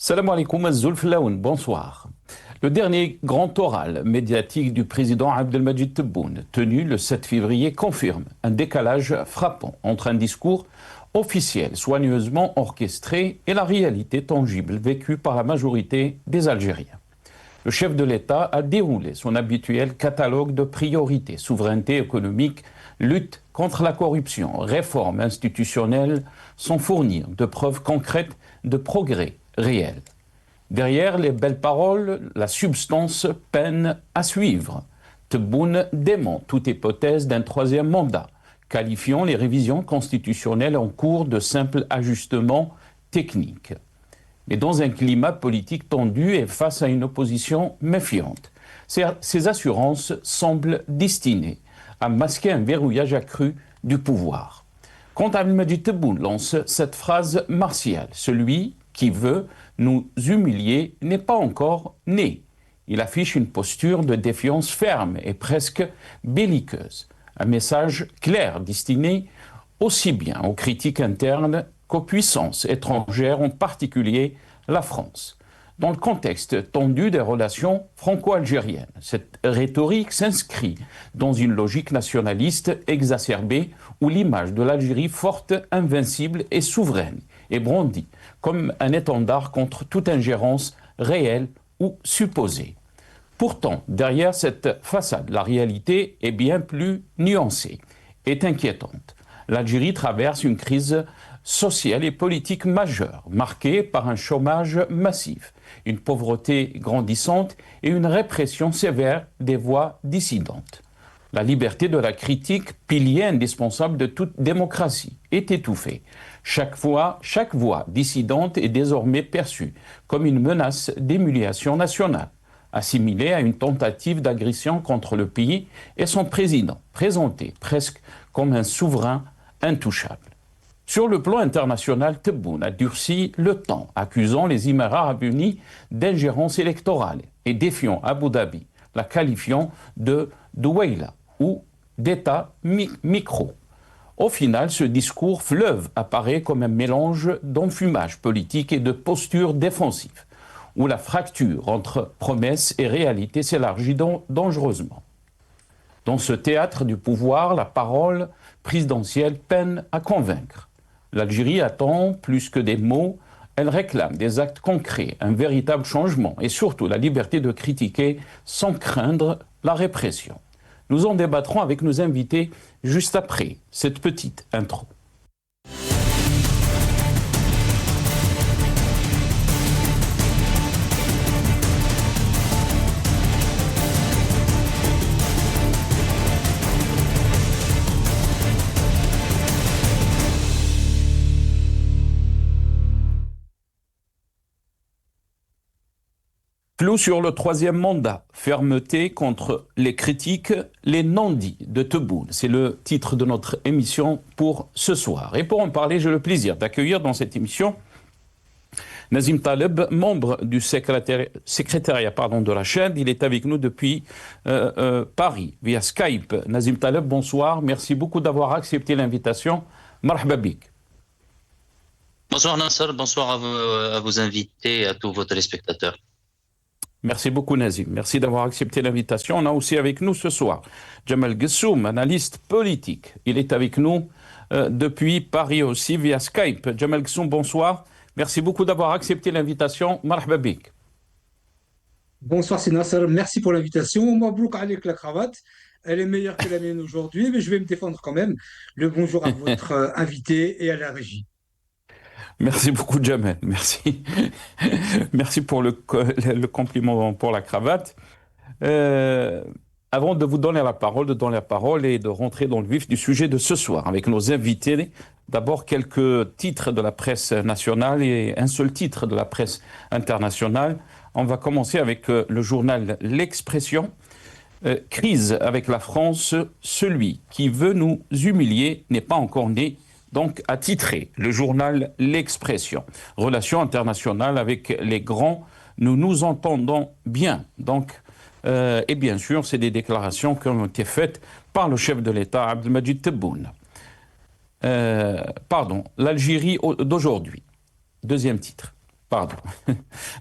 Salam alaikum Zulflaoun, bonsoir. Le dernier grand oral médiatique du président Abdelmadjid Tebboune, tenu le 7 février, confirme un décalage frappant entre un discours officiel soigneusement orchestré et la réalité tangible vécue par la majorité des Algériens. Le chef de l'État a déroulé son habituel catalogue de priorités: souveraineté économique, lutte contre la corruption, réforme institutionnelle, sans fournir de preuves concrètes de progrès réels. Derrière les belles paroles, la substance peine à suivre. Tebboune dément toute hypothèse d'un troisième mandat, qualifiant les révisions constitutionnelles en cours de simples ajustements techniques. Mais dans un climat politique tendu et face à une opposition méfiante, ces assurances semblent destinées à masquer un verrouillage accru du pouvoir. Quand Abdelmadjid Tebboune lance cette phrase martiale: celui qui veut nous humilier n'est pas encore né. Il affiche une posture de défiance ferme et presque belliqueuse. Un message clair destiné aussi bien aux critiques internes qu'aux puissances étrangères, en particulier la France. Dans le contexte tendu des relations franco-algériennes, cette rhétorique s'inscrit dans une logique nationaliste exacerbée où l'image de l'Algérie forte, invincible et souveraine est brandie comme un étendard contre toute ingérence réelle ou supposée. Pourtant, derrière cette façade, la réalité est bien plus nuancée, est inquiétante. L'Algérie traverse une crise sociale et politique majeure, marquée par un chômage massif, une pauvreté grandissante et une répression sévère des voix dissidentes. La liberté de la critique, pilier indispensable de toute démocratie, est étouffée. Chaque voix dissidente est désormais perçue comme une menace d'émulation nationale, assimilée à une tentative d'agression contre le pays et son président, présenté presque comme un souverain intouchable. Sur le plan international, Tebboune a durci le ton, accusant les Émirats arabes unis d'ingérence électorale et défiant Abu Dhabi, la qualifiant de douaïla ou d'État micro. Au final, ce discours fleuve apparaît comme un mélange d'enfumage politique et de posture défensive, où la fracture entre promesses et réalité s'élargit dangereusement. Dans ce théâtre du pouvoir, la parole présidentielle peine à convaincre. L'Algérie attend plus que des mots, elle réclame des actes concrets, un véritable changement et surtout la liberté de critiquer sans craindre la répression. Nous en débattrons avec nos invités juste après cette petite intro. Flou sur le troisième mandat, fermeté contre les critiques, les non-dits de Tebboune. C'est le titre de notre émission pour ce soir. Et pour en parler, j'ai le plaisir d'accueillir dans cette émission Nazim Taleb, membre du secrétariat de la chaîne. Il est avec nous depuis Paris, via Skype. Nazim Taleb, bonsoir. Merci beaucoup d'avoir accepté l'invitation. Marhaba bik. Bonsoir Nasser, bonsoir à vos invités et à tous vos téléspectateurs. Merci beaucoup Nazim, merci d'avoir accepté l'invitation. On a aussi avec nous ce soir Djemal Gessoum, analyste politique. Il est avec nous depuis Paris aussi via Skype. Djemal Gessoum, bonsoir. Merci beaucoup d'avoir accepté l'invitation. Marhaba bik. Bonsoir, c'est Nasser. Merci pour l'invitation. Mabrouk avec la cravate. Elle est meilleure que la mienne aujourd'hui, mais je vais me défendre quand même. Le bonjour à votre invité et à la régie. Merci beaucoup, Djemal. Merci. Merci pour le compliment pour la cravate. Avant de vous donner la parole, et de rentrer dans le vif du sujet de ce soir avec nos invités, d'abord quelques titres de la presse nationale et un seul titre de la presse internationale. On va commencer avec le journal L'Expression. Crise avec la France, celui qui veut nous humilier n'est pas encore né. Donc, a titré le journal L'Expression. Relations internationales avec les grands, nous nous entendons bien. Donc, et bien sûr, c'est des déclarations qui ont été faites par le chef de l'État, Abdelmadjid Tebboune. L'Algérie d'aujourd'hui. Deuxième titre. Pardon.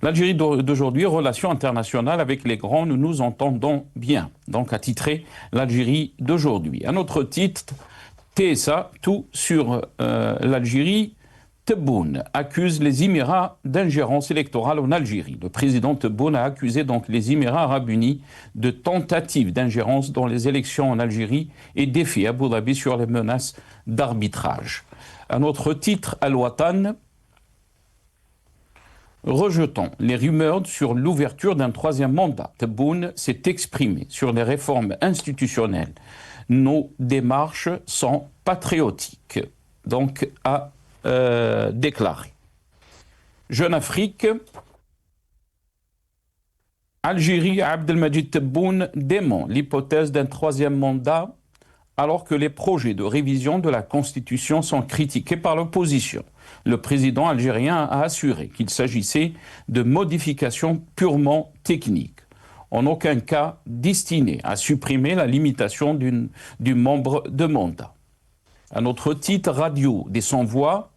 L'Algérie d'aujourd'hui, relations internationales avec les grands, nous nous entendons bien. Donc, attitré l'Algérie d'aujourd'hui. Un autre titre, TSA, tout sur l'Algérie. Tebboune accuse les Émirats d'ingérence électorale en Algérie. Le président Tebboune a accusé donc les Émirats arabes unis de tentative d'ingérence dans les élections en Algérie et défie Abu Dhabi sur les menaces d'arbitrage. Un autre titre, Al-Watan, rejetant les rumeurs sur l'ouverture d'un troisième mandat. Tebboune s'est exprimé sur les réformes institutionnelles. Nos démarches sont patriotiques. Donc, a déclaré. Jeune Afrique, Algérie, Abdelmajid Tebboune dément l'hypothèse d'un troisième mandat alors que les projets de révision de la Constitution sont critiqués par l'opposition. Le président algérien a assuré qu'il s'agissait de modifications purement techniques, en aucun cas destinées à supprimer la limitation du nombre de mandats. Un autre titre, Radio des sans-voix,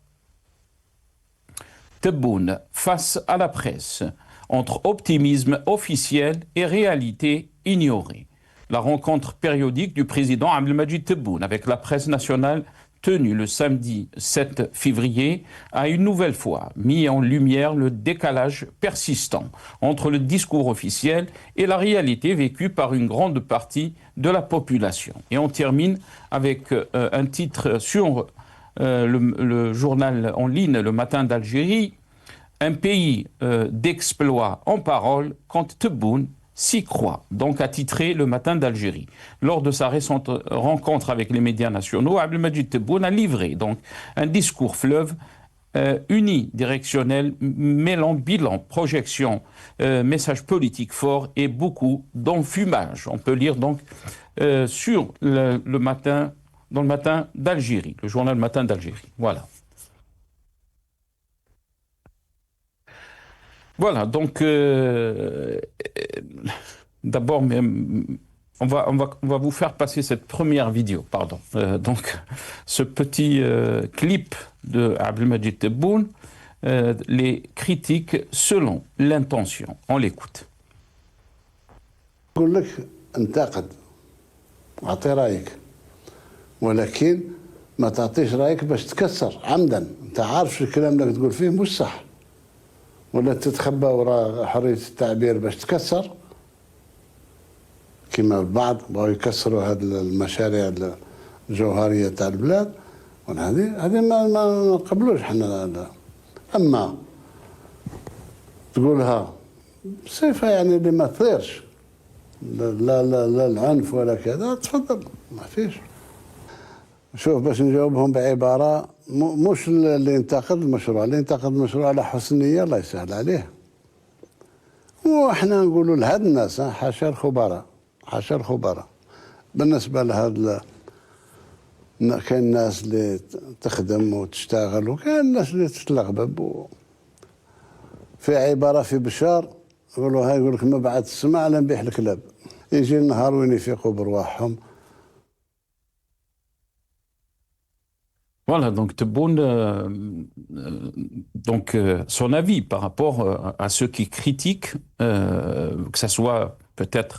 Tebboune face à la presse, entre optimisme officiel et réalité ignorée. La rencontre périodique du président Abdelmajid Tebboune avec la presse nationale tenue le samedi 7 février a une nouvelle fois mis en lumière le décalage persistant entre le discours officiel et la réalité vécue par une grande partie de la population. Et on termine avec un titre sur le journal en ligne Le Matin d'Algérie, un pays d'exploits en parole quand Tebboune s'y croit, donc attitré Le Matin d'Algérie. Lors de sa récente rencontre avec les médias nationaux, Abdelmajid Tebboune a livré donc un discours fleuve unidirectionnel, mêlant bilan, projection, message politique fort et beaucoup d'enfumage. On peut lire donc sur le matin, dans le Matin d'Algérie, le journal Le Matin d'Algérie. Voilà. Voilà, donc d'abord, on va vous faire passer cette première vidéo, pardon. Donc, ce petit clip de Abdelmajid Tebboune, les critiques selon l'intention. On l'écoute. أقول لك انتقد أعطي رأيك ولكن ما تعطيش رأيك باش تكسر عمدا. أنت عارف الكلام اللي تقول فيه مش صح ولا تتخبى وراء حرية التعبير باش تكسر كما البعض بغاو يكسروا هذه المشاريع الجوهرية تاع البلاد هذه ما نقبلوش حنا. أما تقولها بصفة يعني اللي ما تطيرش لا العنف ولا كذا تفضل ما فيش. شوف باش نجاوبهم بعبارة مش اللي ينتقد المشروع، اللي ينتقد المشروع على حسن نية الله يسهل عليه. وإحنا نقولوا لهاد الناس حاشا الخبراء حاشا الخبراء. بالنسبة لهاد كاين الناس اللي تخدم وتشتغل وكاين الناس اللي تتلغبب في عبارة في بشار يقولوا هاي يقول لك ما بعد السماع على نبيح الكلاب. يجي النهار وين يفيقوا برواحهم. Voilà, donc Tebboune, son avis par rapport à ceux qui critiquent, que ça soit peut-être,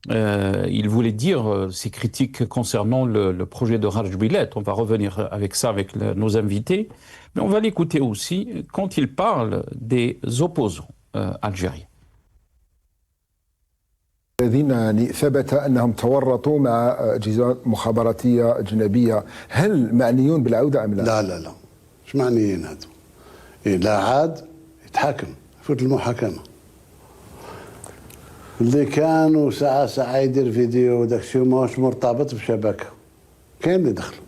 il voulait dire ces critiques concernant le projet de Raj Billet. On va revenir avec ça avec nos invités, mais on va l'écouter aussi quand il parle des opposants algériens. الذين ثبت أنهم تورطوا مع أجهزة مخابراتية أجنبية، هل معنيون بالعودة أم لا؟ لا مش معنيين هذو. لا عاد يتحاكم يفوت المحاكمة. اللي كانوا ساعة يدير فيديو وداك الشيء ماهوش مرتبط بشبكة. كاين اللي دخلوا.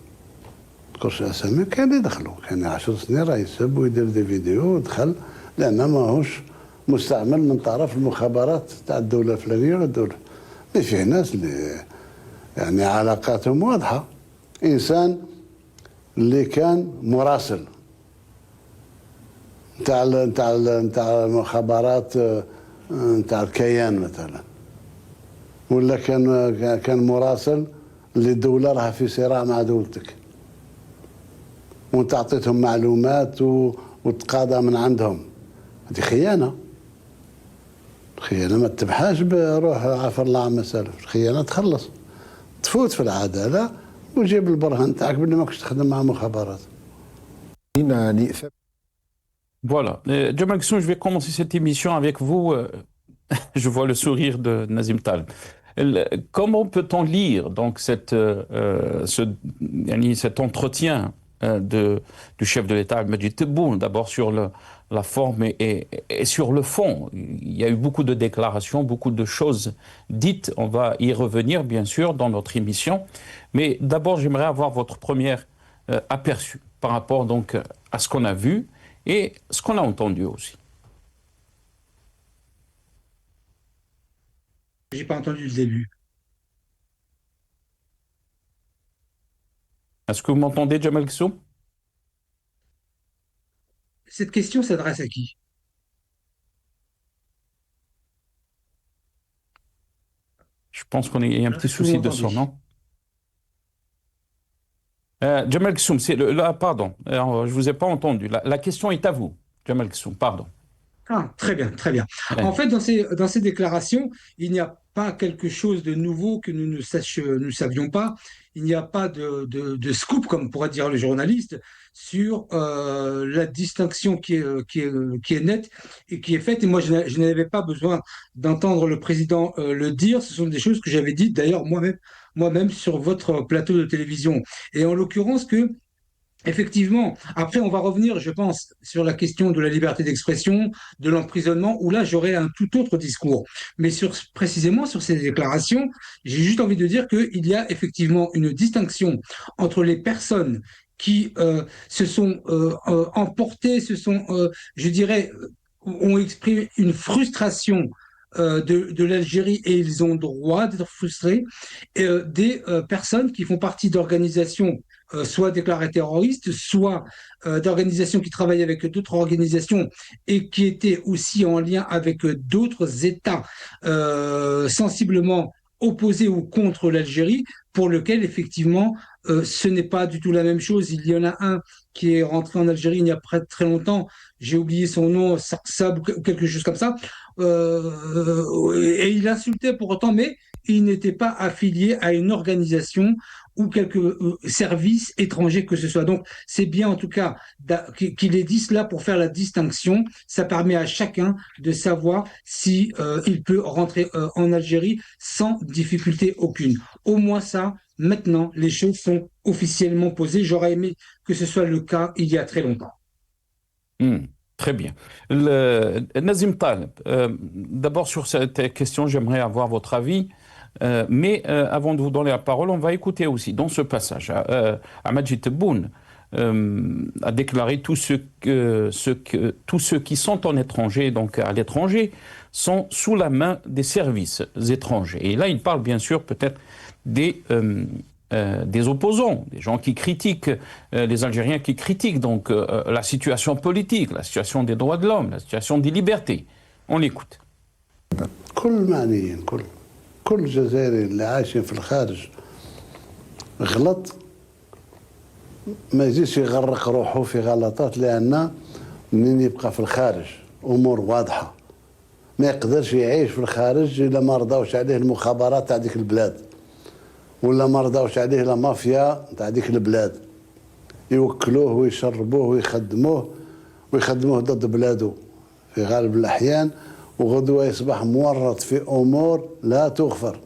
تذكرش أسامي كاين اللي دخلوا، كان 10 سنين راه يسب ويدير دي فيديو ودخل لأنه ماهوش مستعمل من طرف المخابرات تاع الدولة الفلانية ولا الدولة. اللي فيه ناس اللي يعني علاقاتهم واضحة. إنسان اللي كان مراسل نتاع المخابرات نتاع الكيان مثلا، ولا كان مراسل اللي الدولة راها في صراع مع دولتك وانت عطيتهم معلومات وتقاضى من عندهم هذه خيانة. الخيانة ما تتبحاش بروح عفر الله عما سلف، الخيانة تخلص تفوت في العدالة وجيب البرهان تاعك باللي ماكش تخدم مع مخابرات. Voilà. Jamal Ghassoum, je vais commencer cette émission avec vous. Je vois le sourire de Nazim Taleb. Comment peut-on lire donc cet entretien du chef de l'État, Majid Tebboune, d'abord sur la forme et sur le fond? Il y a eu beaucoup de déclarations, beaucoup de choses dites. On va y revenir, bien sûr, dans notre émission. Mais d'abord, j'aimerais avoir votre premier aperçu par rapport donc à ce qu'on a vu et ce qu'on a entendu aussi. J'ai pas entendu le début. Est-ce que vous m'entendez, Jamal Ghassoum? Cette question s'adresse à qui? Je pense qu'il y a un petit Est-ce que vous souci de son, m'entendez? non? Jamal Ghassoum, là, pardon, alors, je ne vous ai pas entendu. La question est à vous, Jamal Ghassoum, pardon. Ah, très bien, très bien. Ouais. En fait, dans ces déclarations, il n'y a pas quelque chose de nouveau que nous ne savions pas. Il n'y a pas de scoop, comme pourrait dire le journaliste, sur la distinction qui est nette et qui est faite. Et moi, je n'avais pas besoin d'entendre le président le dire. Ce sont des choses que j'avais dites d'ailleurs moi-même sur votre plateau de télévision. Et en l'occurrence que effectivement, après on va revenir, je pense, sur la question de la liberté d'expression, de l'emprisonnement, où là j'aurais un tout autre discours. Mais précisément sur ces déclarations, j'ai juste envie de dire qu'il y a effectivement une distinction entre les personnes qui se sont emportées, je dirais, ont exprimé une frustration de l'Algérie et ils ont droit d'être frustrés, et des personnes qui font partie d'organisations soit déclarées terroristes, soit d'organisations qui travaillent avec d'autres organisations et qui étaient aussi en lien avec d'autres États sensiblement opposés ou contre l'Algérie, pour lequel effectivement ce n'est pas du tout la même chose. Il y en a un qui est rentré en Algérie il y a très longtemps, j'ai oublié son nom, Sarsab ou quelque chose comme ça, et il insultait pour autant, mais il n'était pas affilié à une organisation ou quelque service étranger que ce soit. Donc, c'est bien en tout cas qu'il ait dit cela pour faire la distinction. Ça permet à chacun de savoir si il peut rentrer en Algérie sans difficulté aucune. Au moins ça, maintenant, les choses sont officiellement posées. J'aurais aimé que ce soit le cas il y a très longtemps. Très bien. Nazim Taleb, d'abord sur cette question, j'aimerais avoir votre avis. Mais avant de vous donner la parole, on va écouter aussi dans ce passage. Majid Tebboune a déclaré tous ceux qui sont en étranger, donc à l'étranger, sont sous la main des services étrangers. Et là, il parle bien sûr peut-être des opposants, des gens qui critiquent, les Algériens qui critiquent donc la situation politique, la situation des droits de l'homme, la situation des libertés. On l'écoute. كل الجزائريين اللي عايشين في الخارج غلط ما يجيش يغرق روحه في غلطات، لأن منين يبقى في الخارج أمور واضحة ما يقدرش يعيش في الخارج إلا ما رضاوش عليه المخابرات تاع ديك البلاد ولا ما رضاوش عليه لا مافيا تاع ديك البلاد يوكلوه ويشربوه ويخدموه ضد بلاده في غالب الأحيان، وغدوة يصبح مورط في أمور لا تغفر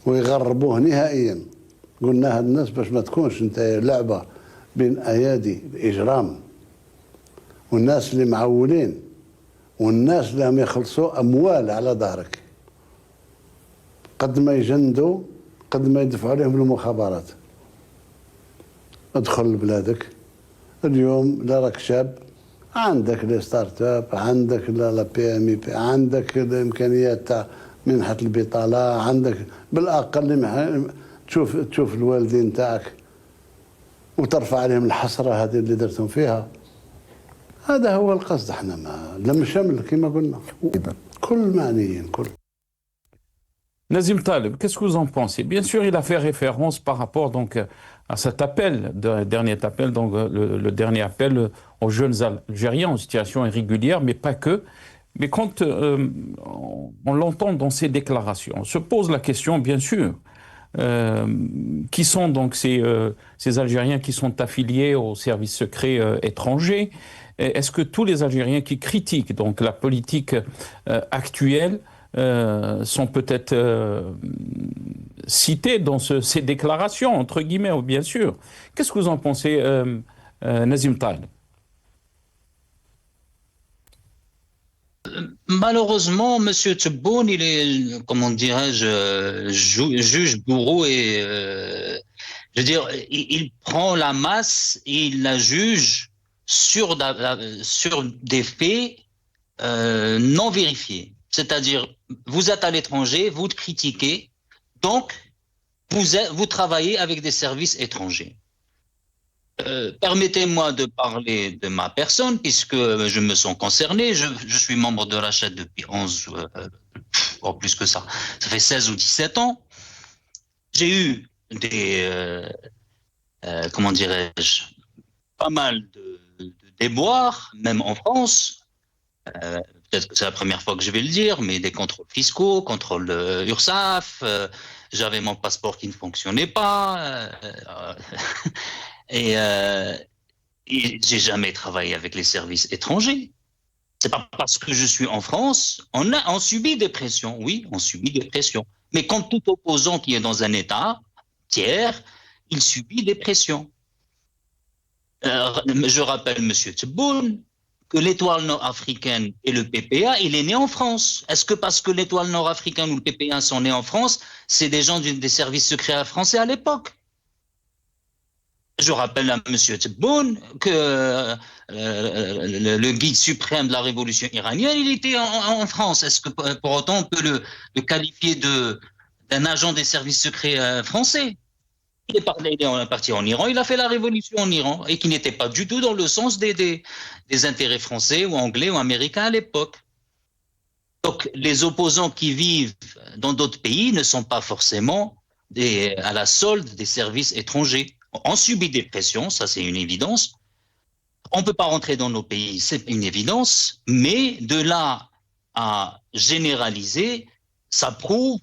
ويغربوه نهائيا. قلنا هاد الناس باش ما تكونش انت لعبة بين أيادي الإجرام والناس اللي معولين والناس اللي هم يخلصوا أموال على ظهرك، قد ما يجندوا قد ما يدفعوا عليهم المخابرات. ادخل لبلادك اليوم، لا راك شاب، عندك لي ستارت اب، عندك لا بي ام اي بي، عندك الامكانيات تاع منحه البطاله، عندك بالاقل تشوف الوالدين تاعك وترفع عليهم الحسره هذه اللي درتهم فيها. هذا هو القصد. احنا ما لم شمل كما قلنا كل معنيين كل. Nazim Taleb, qu'est-ce que vous en pensez? Bien sûr, il a fait référence par rapport donc à cet appel, dernier appel, donc le dernier appel aux jeunes Algériens en situation irrégulière, mais pas que. Mais quand on l'entend dans ces déclarations, on se pose la question, bien sûr, qui sont donc ces Algériens qui sont affiliés aux services secrets étrangers? Est-ce que tous les Algériens qui critiquent donc la politique actuelle sont peut-être cités dans ces déclarations, entre guillemets, bien sûr? Qu'est-ce que vous en pensez, Nazim Taleb? Malheureusement, Monsieur Tebboune, il est, comment dirais-je, juge, bourreau et, je veux dire, il prend la masse et il la juge sur des faits non vérifiés. C'est-à-dire, vous êtes à l'étranger, vous critiquez, donc vous travaillez avec des services étrangers. Permettez-moi de parler de ma personne, puisque je me sens concerné. Je suis membre de Rached depuis 11, plus que ça. Ça fait 16 ou 17 ans. J'ai eu comment dirais-je, pas mal de déboires, même en France. Peut-être que c'est la première fois que je vais le dire, mais des contrôles fiscaux, contrôle URSSAF, j'avais mon passeport qui ne fonctionnait pas. Et j'ai jamais travaillé avec les services étrangers. C'est pas parce que je suis en France, on subit des pressions. Oui, on subit des pressions. Mais comme tout opposant qui est dans un État tiers, il subit des pressions. Je rappelle, Monsieur Tebboune, que l'étoile nord-africaine et le PPA, il est né en France. Est-ce que parce que l'étoile nord-africaine ou le PPA sont nés en France, c'est des gens des services secrets français à l'époque? Je rappelle à M. Tebboune que le guide suprême de la révolution iranienne, il était en France. Est-ce que pour autant on peut le qualifier d'un agent des services secrets français? Il est parti en Iran, il a fait la révolution en Iran, et qui n'était pas du tout dans le sens des intérêts français ou anglais ou américains à l'époque. Donc les opposants qui vivent dans d'autres pays ne sont pas forcément à la solde des services étrangers. On subit des pressions, ça c'est une évidence. On ne peut pas rentrer dans nos pays, c'est une évidence, mais de là à généraliser, ça prouve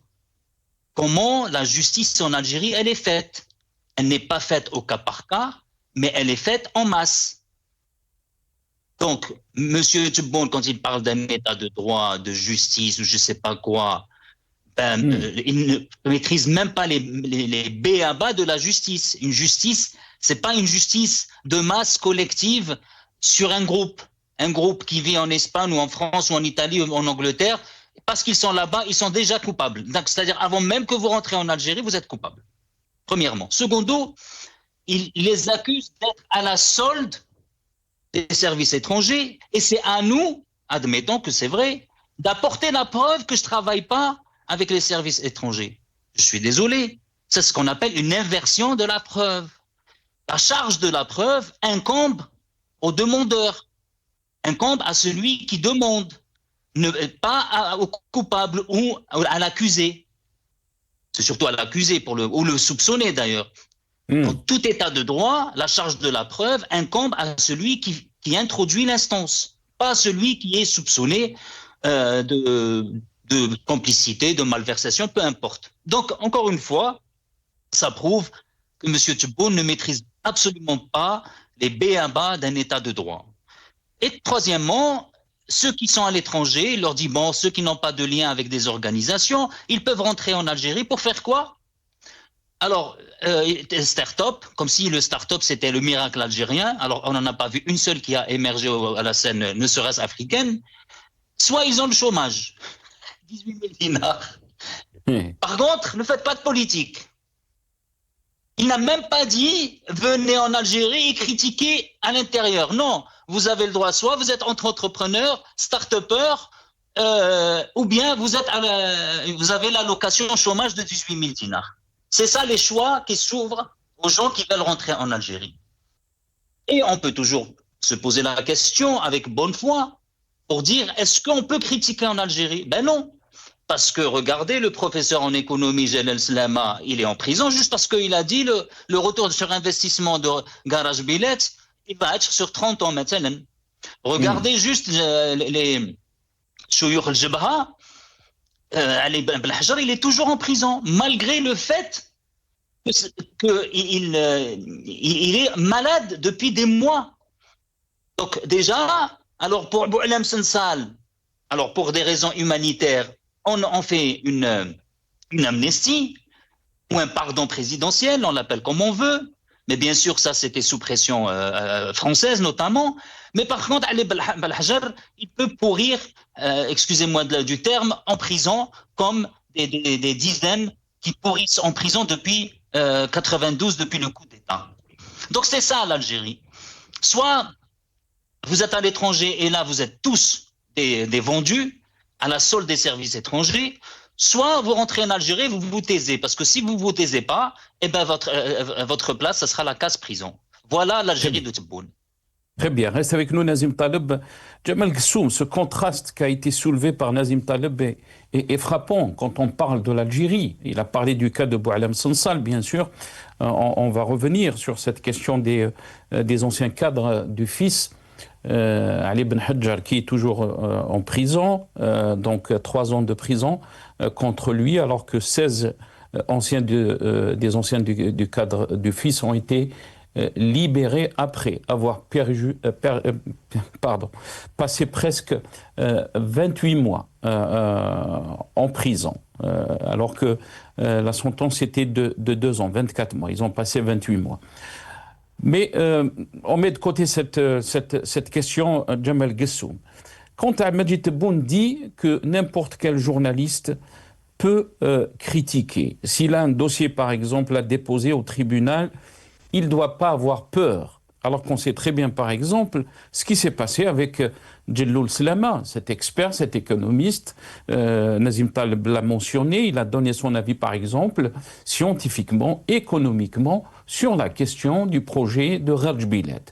comment la justice en Algérie, elle est faite. Elle n'est pas faite au cas par cas, mais elle est faite en masse. Donc, M. Tebboune, quand il parle d'un état de droit, de justice, ou je ne sais pas quoi, il ne maîtrise même pas les b.a.-ba de la justice. Une justice, c'est pas une justice de masse collective sur un groupe qui vit en Espagne ou en France ou en Italie ou en Angleterre, parce qu'ils sont là-bas, ils sont déjà coupables. C'est-à-dire, avant même que vous rentrez en Algérie, vous êtes coupable. Premièrement. Secondo, il les accuse d'être à la solde des services étrangers, et c'est à nous, admettons que c'est vrai, d'apporter la preuve que je travaille pas avec les services étrangers. Je suis désolé. C'est ce qu'on appelle une inversion de la preuve. La charge de la preuve incombe au demandeur, incombe à celui qui demande, pas au coupable ou à l'accusé. C'est surtout à l'accusé ou le soupçonné d'ailleurs. Dans tout état de droit, la charge de la preuve incombe à celui qui introduit l'instance, pas à celui qui est soupçonné de complicité, de malversation, peu importe. Donc, encore une fois, ça prouve que M. Tebboune ne maîtrise absolument pas les b.a.-ba d'un état de droit. Et troisièmement, ceux qui sont à l'étranger, il leur dit, bon, ceux qui n'ont pas de lien avec des organisations, ils peuvent rentrer en Algérie pour faire quoi? Alors, start-up, comme si le start-up c'était le miracle algérien, alors on n'en a pas vu une seule qui a émergé à la scène, ne serait-ce africaine, soit ils ont le chômage, 18 000 dinars. Par contre, ne faites pas de politique. Il n'a même pas dit, venez en Algérie et critiquez à l'intérieur. Non, vous avez le droit, soit vous êtes entrepreneur, start-upper, ou bien vous avez l'allocation chômage de 18 000 dinars. C'est ça les choix qui s'ouvrent aux gens qui veulent rentrer en Algérie. Et on peut toujours se poser la question avec bonne foi pour dire, est-ce qu'on peut critiquer en Algérie? Ben non. Parce que regardez, le professeur en économie, Jalal Slama, il est en prison juste parce qu'il a dit le retour sur investissement de Garage Billet, il va être sur 30 ans maintenant. Regardez juste les Chouyouk al-Jabha, Ali Ben Hajar, il est toujours en prison, malgré le fait qu'il est malade depuis des mois. Donc déjà, alors pour Boualem Sensal, alors pour des raisons humanitaires, on fait une amnistie ou un pardon présidentiel, on l'appelle comme on veut. Mais bien sûr, ça, c'était sous pression française notamment. Mais par contre, Ali Belhajar, il peut pourrir, excusez-moi du terme, en prison, comme des dizaines qui pourrissent en prison depuis 92, depuis le coup d'État. Donc c'est ça l'Algérie. Soit vous êtes à l'étranger et là, vous êtes tous des vendus à la solde des services étrangers, soit vous rentrez en Algérie et vous vous taisez. Parce que si vous ne vous taisez pas, eh ben votre place, ça sera la case prison. Voilà l'Algérie de Tebboune. Très bien. Reste avec nous, Nazim Taleb. Jamal Ghassoum, ce contraste qui a été soulevé par Nazim Taleb est frappant quand on parle de l'Algérie. Il a parlé du cas de Boualem Sansal, bien sûr. On va revenir sur cette question des anciens cadres du fils. Ali Ben Hajar, qui est toujours en prison, donc 3 ans de prison contre lui, alors que 16 anciens des anciens du cadre du fils ont été libérés après avoir passé presque 28 mois en prison, alors que la sentence était de 2 ans, 24 mois. Ils ont passé 28 mois. Mais on met de côté cette question, Jamal Ghassoum. Quand Majid Tebboune dit que n'importe quel journaliste peut critiquer, s'il a un dossier par exemple à déposer au tribunal, il ne doit pas avoir peur. Alors qu'on sait très bien par exemple ce qui s'est passé avec Jalal Slama, cet expert, cet économiste, Nazim Taleb l'a mentionné, il a donné son avis par exemple scientifiquement, économiquement, sur la question du projet de Garage Billet.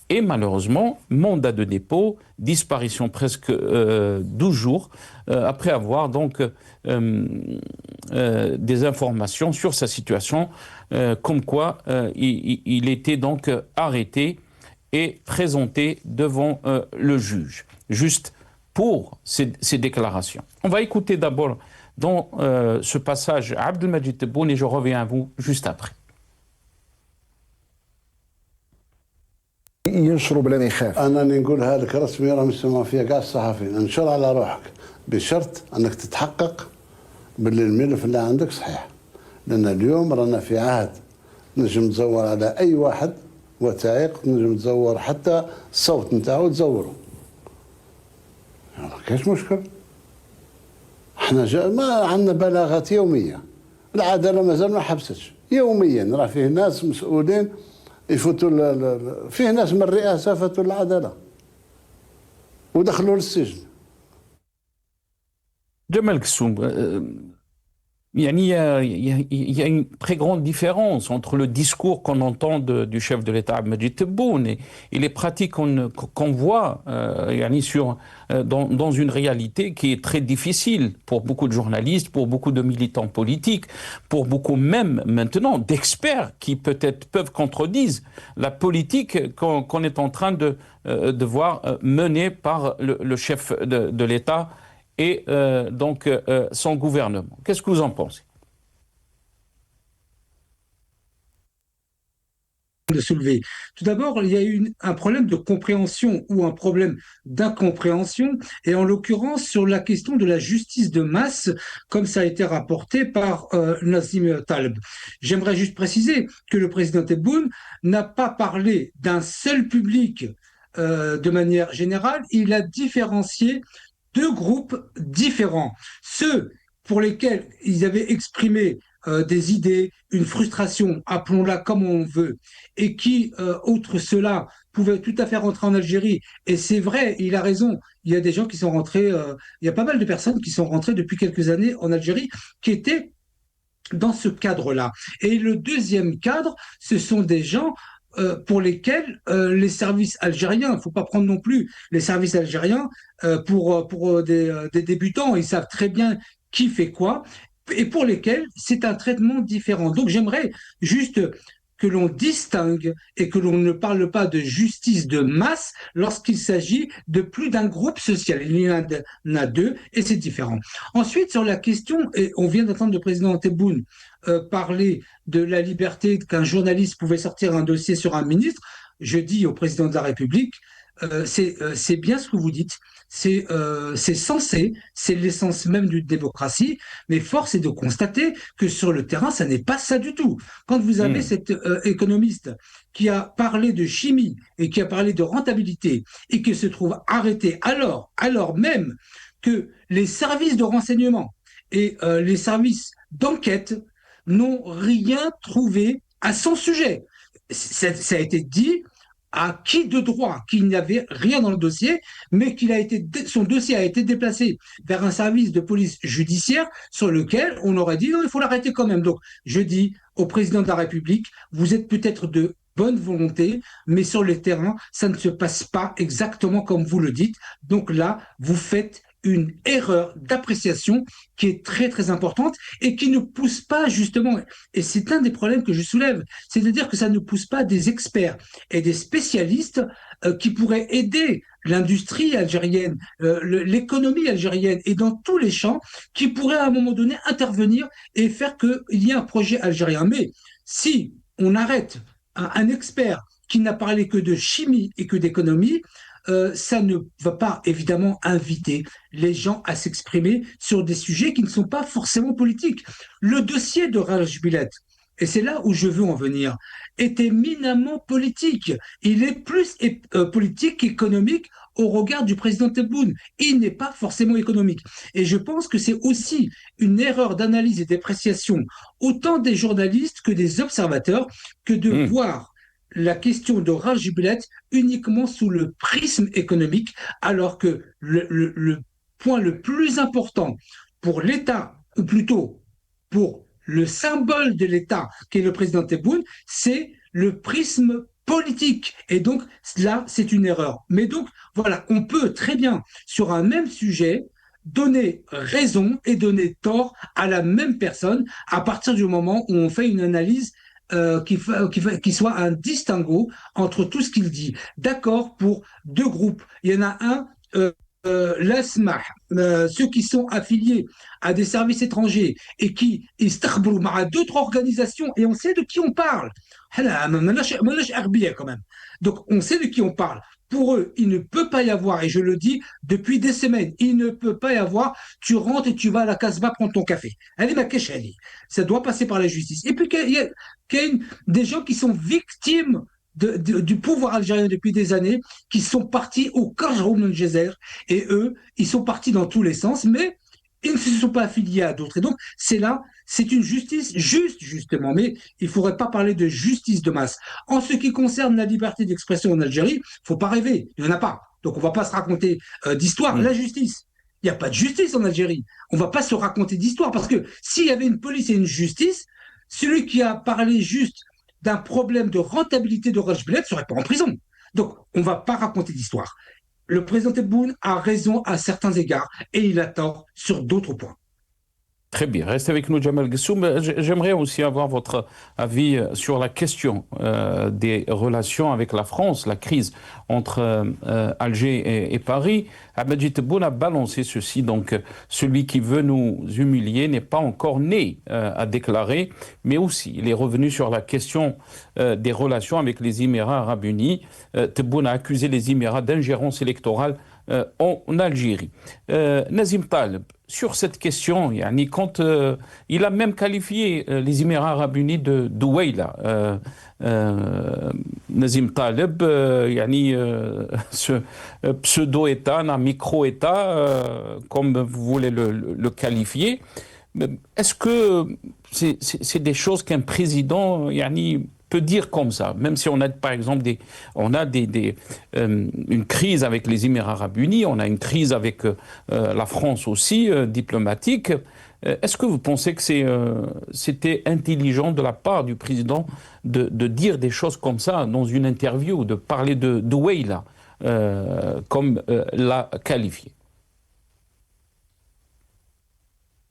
Et malheureusement, mandat de dépôt, disparition presque 12 jours, après avoir donc des informations sur sa situation, comme quoi il était donc arrêté et présenté devant le juge, juste pour ces déclarations. On va écouter d'abord dans ce passage Abdelmajid Tebboune et je reviens à vous juste après. ينشروا بلا ما يخاف. انا اللي نقولها لك رسمي راهم يسمعوا فيها كاع الصحفيين، انشر على روحك بشرط انك تتحقق باللي الملف اللي عندك صحيح. لان اليوم رانا في عهد نجم تزور على اي واحد وثائق، نجم تزور حتى الصوت نتاعو تزوره. ما كاينش مشكل. احنا ما عندنا بلاغات يوميه. العداله مازال ما حبستش، يوميا راه فيه ناس مسؤولين يفوتوا فيه ناس من الرئاسه فاتوا العداله ودخلوا للسجن. Jamal Ghassoum, il y a une très grande différence entre le discours qu'on entend du chef de l'État, Majid Tebboune, et les pratiques qu'on voit dans une réalité qui est très difficile pour beaucoup de journalistes, pour beaucoup de militants politiques, pour beaucoup même maintenant d'experts qui peut-être peuvent contredire la politique qu'on est en train de voir menée par le chef de l'État et donc son gouvernement. Qu'est-ce que vous en pensez? De soulever. Tout d'abord, il y a eu un problème de compréhension ou un problème d'incompréhension, et en l'occurrence sur la question de la justice de masse, comme ça a été rapporté par Nazim Taleb. J'aimerais juste préciser que le président Tebboune n'a pas parlé d'un seul public de manière générale, il a différencié 2 groupes différents. Ceux pour lesquels ils avaient exprimé des idées, une frustration, appelons-la comme on veut, et qui, outre cela, pouvaient tout à fait rentrer en Algérie. Et c'est vrai, il a raison, il y a des gens qui sont rentrés, il y a pas mal de personnes qui sont rentrées depuis quelques années en Algérie, qui étaient dans ce cadre-là. Et le deuxième cadre, ce sont des gens pour lesquels les services algériens, il ne faut pas prendre non plus les services algériens pour des débutants, ils savent très bien qui fait quoi, et pour lesquels c'est un traitement différent. Donc j'aimerais juste que l'on distingue et que l'on ne parle pas de justice de masse lorsqu'il s'agit de plus d'un groupe social. Il y en a deux et c'est différent. Ensuite, sur la question, et on vient d'entendre le président Tebboune parler de la liberté qu'un journaliste pouvait sortir un dossier sur un ministre, je dis au président de la République, c'est bien ce que vous dites, c'est censé, c'est l'essence même d'une démocratie, mais force est de constater que sur le terrain, ça n'est pas ça du tout. Quand vous avez cet économiste qui a parlé de chimie et qui a parlé de rentabilité et qui se trouve arrêté alors même que les services de renseignement et les services d'enquête n'ont rien trouvé à son sujet. Ça a été dit à qui de droit qu'il n'y avait rien dans le dossier, mais son dossier a été déplacé vers un service de police judiciaire sur lequel on aurait dit non, il faut l'arrêter quand même. Donc, je dis au président de la République, vous êtes peut-être de bonne volonté, mais sur le terrain, ça ne se passe pas exactement comme vous le dites. Donc là, vous faites une erreur d'appréciation qui est très très importante et qui ne pousse pas justement, et c'est un des problèmes que je soulève, c'est-à-dire que ça ne pousse pas des experts et des spécialistes qui pourraient aider l'industrie algérienne, l'économie algérienne et dans tous les champs, qui pourraient à un moment donné intervenir et faire qu'il y ait un projet algérien. Mais si on arrête un expert qui n'a parlé que de chimie et que d'économie, ça ne va pas évidemment inviter les gens à s'exprimer sur des sujets qui ne sont pas forcément politiques. Le dossier de Raj Bilet, et c'est là où je veux en venir, est éminemment politique. Il est plus politique qu'économique au regard du président Tebboune. Il n'est pas forcément économique. Et je pense que c'est aussi une erreur d'analyse et d'appréciation, autant des journalistes que des observateurs, que de voir la question de Raj Bilet uniquement sous le prisme économique, alors que le point le plus important pour l'État, ou plutôt pour le symbole de l'État, qui est le président Tebboune, c'est le prisme politique. Et donc, là, c'est une erreur. Mais donc, voilà, on peut très bien, sur un même sujet, donner raison et donner tort à la même personne à partir du moment où on fait une analyse qui soit un distinguo entre tout ce qu'il dit. D'accord pour deux groupes. Il y en a un, l'ASMAH, ceux qui sont affiliés à des services étrangers et qui istarbrouent à d'autres organisations, et on sait de qui on parle. Quand même. Donc on sait de qui on parle. Pour eux, il ne peut pas y avoir, et je le dis depuis des semaines, il ne peut pas y avoir, tu rentres et tu vas à la Casbah prendre ton café. Ça doit passer par la justice. Et puis, il y a des gens qui sont victimes du pouvoir algérien depuis des années, qui sont partis au Karjoum al-Jazer, et eux, ils sont partis dans tous les sens, mais ils ne se sont pas affiliés à d'autres. Et donc, c'est une justice juste, justement, mais il ne faudrait pas parler de justice de masse. En ce qui concerne la liberté d'expression en Algérie, il ne faut pas rêver, il n'y en a pas. Donc, on ne va pas se raconter d'histoire. La justice, il n'y a pas de justice en Algérie. On ne va pas se raconter d'histoire, parce que s'il y avait une police et une justice, celui qui a parlé juste d'un problème de rentabilité de Raj Bilet ne serait pas en prison. Donc, on ne va pas raconter d'histoire. Le président Tebboune a raison à certains égards et il a tort sur d'autres points. Très bien, restez avec nous, Jamal Gessoum. J'aimerais aussi avoir votre avis sur la question des relations avec la France, la crise entre Alger et Paris. Majid Tebboune a balancé ceci, donc celui qui veut nous humilier n'est pas encore né, a déclaré, mais aussi il est revenu sur la question des relations avec les Émirats arabes unis. Tebboune a accusé les Émirats d'ingérence électorale en Algérie. Nazim Taleb, sur cette question, quand il a même qualifié les Émirats arabes unis de Douaïla. Nazim Taleb, ce pseudo-État, un micro-État, comme vous voulez le qualifier, est-ce que c'est des choses qu'un président peut dire comme ça, même si on a par exemple une crise avec les Émirats arabes unis, on a une crise avec la France aussi, diplomatique. Est-ce que vous pensez que c'était intelligent de la part du président de dire des choses comme ça dans une interview, de parler de Douaïla, comme l'a qualifié?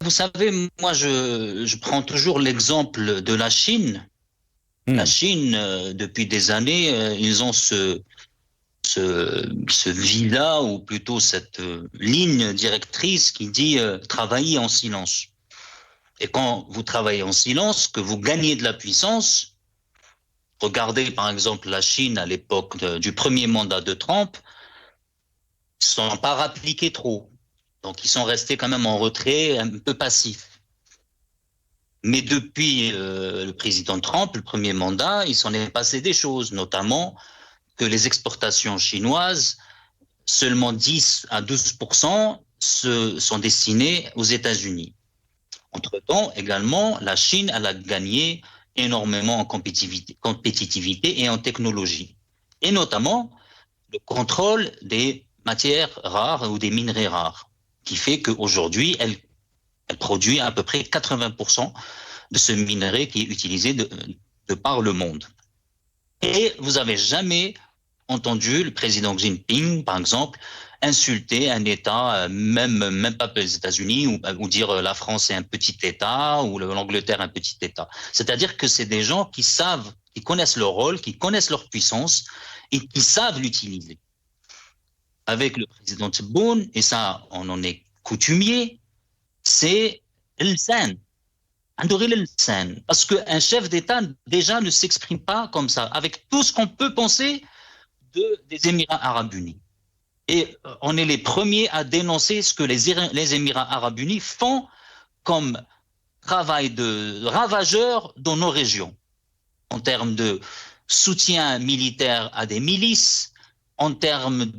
vous savez, moi, je prends toujours l'exemple de la Chine. La Chine, depuis des années, ils ont ce visa, ou plutôt cette ligne directrice qui dit travailler en silence. Et quand vous travaillez en silence, que vous gagnez de la puissance, regardez par exemple la Chine à l'époque du premier mandat de Trump, ils ne sont pas appliqués trop. Donc ils sont restés quand même en retrait, un peu passifs. Mais depuis le président Trump, le premier mandat, il s'en est passé des choses, notamment que les exportations chinoises, seulement 10 à 12% sont destinées aux États-Unis. Entre-temps, également, la Chine, elle a gagné énormément en compétitivité et en technologie. Et notamment, le contrôle des matières rares ou des minerais rares, qui fait qu'aujourd'hui, elle produit à peu près 80% de ce minerai qui est utilisé de par le monde. Et vous n'avez jamais entendu le président Xi Jinping, par exemple, insulter un État, même pas les États-Unis, ou dire la France est un petit État, ou l'Angleterre un petit État. C'est-à-dire que c'est des gens qui savent, qui connaissent leur rôle, qui connaissent leur puissance, et qui savent l'utiliser. Avec le président Tebboune, et ça, on en est coutumier, c'est l'san. Parce qu'un chef d'État, déjà, ne s'exprime pas comme ça, avec tout ce qu'on peut penser des Émirats arabes unis. Et on est les premiers à dénoncer ce que les Émirats arabes unis font comme travail de ravageur dans nos régions, en termes de soutien militaire à des milices, en termes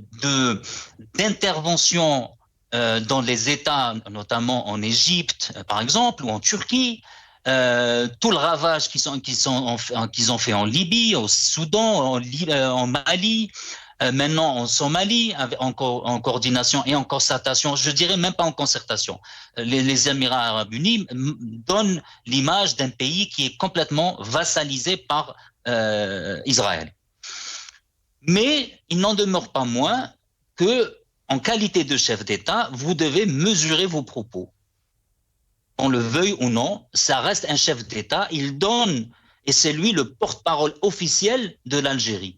d'intervention dans les États, notamment en Égypte, par exemple, ou en Turquie, tout le ravage qu'ils ont fait en Libye, au Soudan, en Mali, maintenant en Somalie, en coordination et en concertation, je dirais même pas en concertation. Les Émirats arabes unis donnent l'image d'un pays qui est complètement vassalisé par Israël. Mais il n'en demeure pas moins que, en qualité de chef d'État, vous devez mesurer vos propos. On le veuille ou non, ça reste un chef d'État. Il donne, et c'est lui le porte-parole officiel de l'Algérie.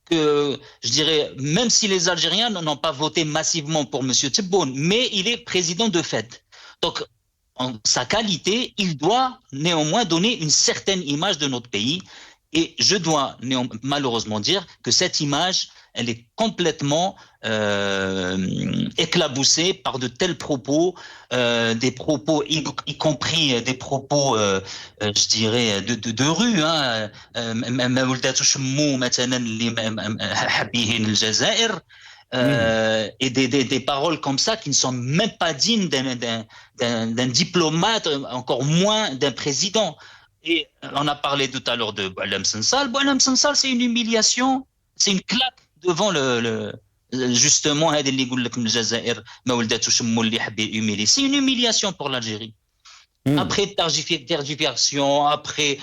Que, je dirais, même si les Algériens n'ont pas voté massivement pour M. Tebboune, mais il est président de fait. Donc, en sa qualité, il doit néanmoins donner une certaine image de notre pays. Et je dois malheureusement dire que cette image, elle est complètement éclaboussée par de tels propos, des propos, y compris des propos, je dirais, de rue. Et des paroles comme ça qui ne sont même pas dignes d'un diplomate, encore moins d'un président. Et on a parlé tout à l'heure de Boualem Sansal. Boualem Sansal, c'est une humiliation, c'est une claque devant justement, c'est une humiliation pour l'Algérie. Après tergiversation, après,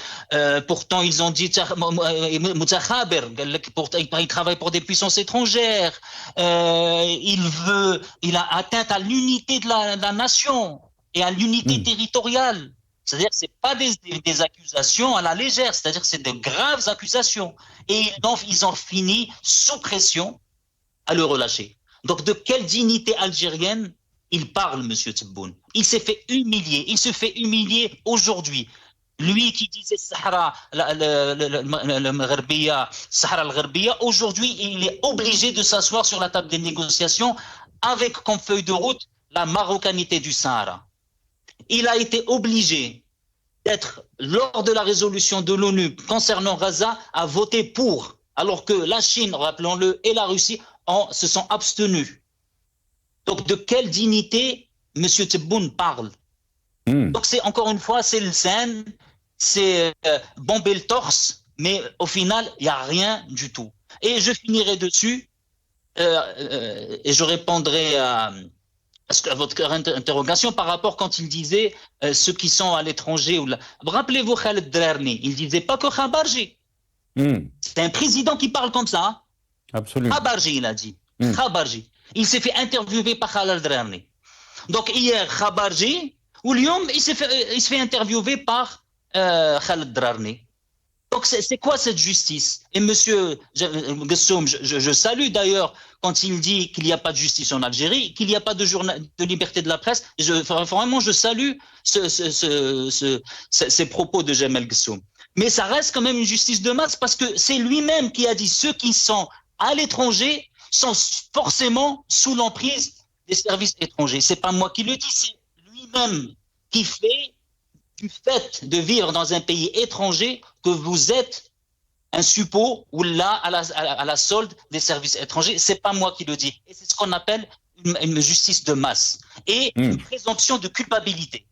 pourtant ils ont dit, il travaille pour des puissances étrangères, il a atteint à l'unité de la nation et à l'unité territoriale. C'est-à-dire que ce n'est pas des accusations à la légère, c'est-à-dire que c'est de graves accusations. Et donc, ils ont fini sous pression à le relâcher. Donc, de quelle dignité algérienne il parle, M. Tebboune? Il s'est fait humilier. Il se fait humilier aujourd'hui. Lui qui disait Sahara al-Gharbia, aujourd'hui, il est obligé de s'asseoir sur la table des négociations avec comme feuille de route la marocanité du Sahara. Il a été obligé d'être, lors de la résolution de l'ONU concernant Gaza, à voter pour, alors que la Chine, rappelons-le, et la Russie se sont abstenus. Donc, de quelle dignité M. Tebboune parle? Donc, c'est encore une fois, c'est le sein, c'est bomber le torse, mais au final, il n'y a rien du tout. Et je finirai dessus, et je répondrai à votre interrogation par rapport quand il disait ceux qui sont à l'étranger. Rappelez-vous Khaled Drarni, il ne disait pas que Khabarji. C'est un président qui parle comme ça. Hein? Absolument. Khabarji, il a dit. Khabarji. Il s'est fait interviewer par Khaled Drarni. Donc hier, Khabarji, واليوم il se fait interviewer par Khaled Drarni. Donc c'est quoi cette justice? Et monsieur Gessoum, je salue d'ailleurs quand il dit qu'il n'y a pas de justice en Algérie, qu'il n'y a pas de liberté de la presse. Vraiment, je salue ces propos de Jamel Gessoum. Mais ça reste quand même une justice de masse parce que c'est lui-même qui a dit ceux qui sont à l'étranger sont forcément sous l'emprise des services étrangers. C'est pas moi qui le dis, c'est lui-même qui fait du fait de vivre dans un pays étranger que vous êtes un suppôt ou là à la solde des services étrangers. C'est pas moi qui le dis. Et c'est ce qu'on appelle une justice de masse et une présomption de culpabilité.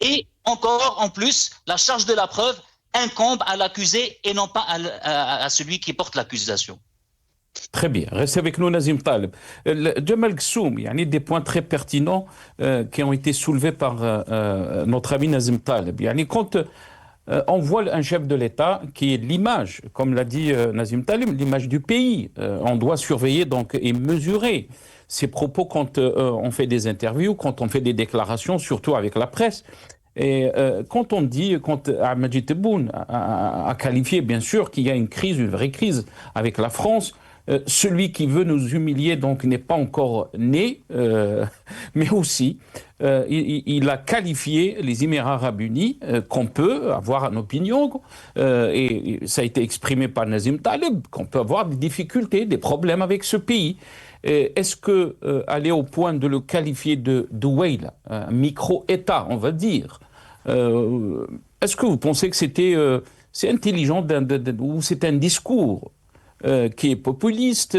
Et encore, en plus, la charge de la preuve incombe à l'accusé et non pas à celui qui porte l'accusation. Très bien. Restez avec nous, Nazim Taleb. Jamel Gessoum, il y a des points très pertinents qui ont été soulevés par notre ami Nazim Taleb. Quand on voit un chef de l'État qui est l'image, comme l'a dit Nazim Taleb, l'image du pays, on doit surveiller donc et mesurer ses propos quand on fait des interviews, quand on fait des déclarations, surtout avec la presse. Et quand on dit, quand Majid Tebboune a qualifié bien sûr qu'il y a une crise, une vraie crise avec la France, celui qui veut nous humilier donc n'est pas encore né, mais aussi il a qualifié les Émirats Arabes Unis qu'on peut avoir une opinion et ça a été exprimé par Nazim Taleb qu'on peut avoir des difficultés, des problèmes avec ce pays. Est-ce que aller au point de le qualifier de Douaïla, un micro-État, on va dire, est-ce que vous pensez que c'est intelligent ou c'est un discours qui est populiste?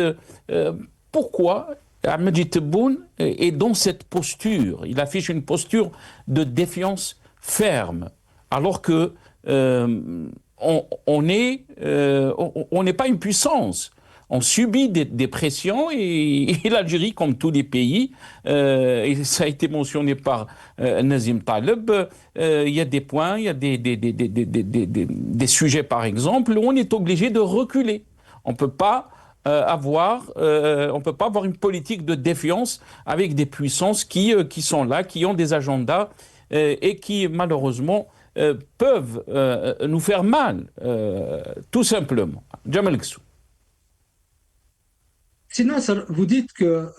Pourquoi Majid Tebboune est dans cette posture? Il affiche une posture de défiance ferme, alors que on n'est pas une puissance. On subit des pressions et l'Algérie, comme tous les pays, et ça a été mentionné par Nazim Taleb, il y a des points, il y a des sujets, par exemple, où on est obligé de reculer. On ne peut pas avoir une politique de défiance avec des puissances qui sont là, qui ont des agendas et qui, malheureusement, peuvent nous faire mal, tout simplement. Jamel Gessoum. Sinon, vous dites que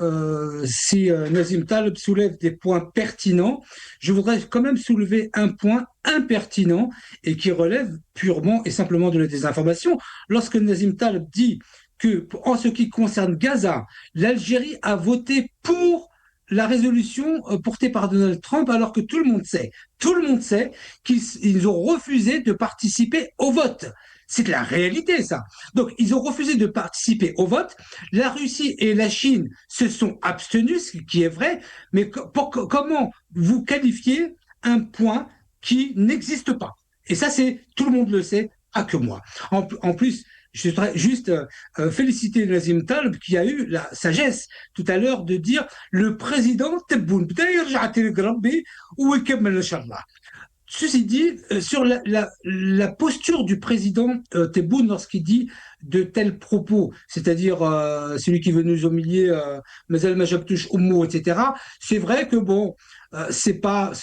si Nazim Taleb soulève des points pertinents, je voudrais quand même soulever un point impertinent et qui relève purement et simplement de la désinformation. Lorsque Nazim Taleb dit que, en ce qui concerne Gaza, l'Algérie a voté pour la résolution portée par Donald Trump, alors que tout le monde sait qu'ils ont refusé de participer au vote. C'est de la réalité, ça. Donc, ils ont refusé de participer au vote. La Russie et la Chine se sont abstenus, ce qui est vrai. Mais comment vous qualifiez un point qui n'existe pas? Et ça, tout le monde le sait, pas que moi. En plus, je voudrais juste féliciter Nazim Taleb qui a eu la sagesse tout à l'heure de dire le président Tebboune. Ceci dit, sur la posture du président Tebboune lorsqu'il dit de tels propos, c'est-à-dire celui qui veut nous humilier, Mazal Majabtouch Oumou, etc., c'est vrai que bon, c'est pas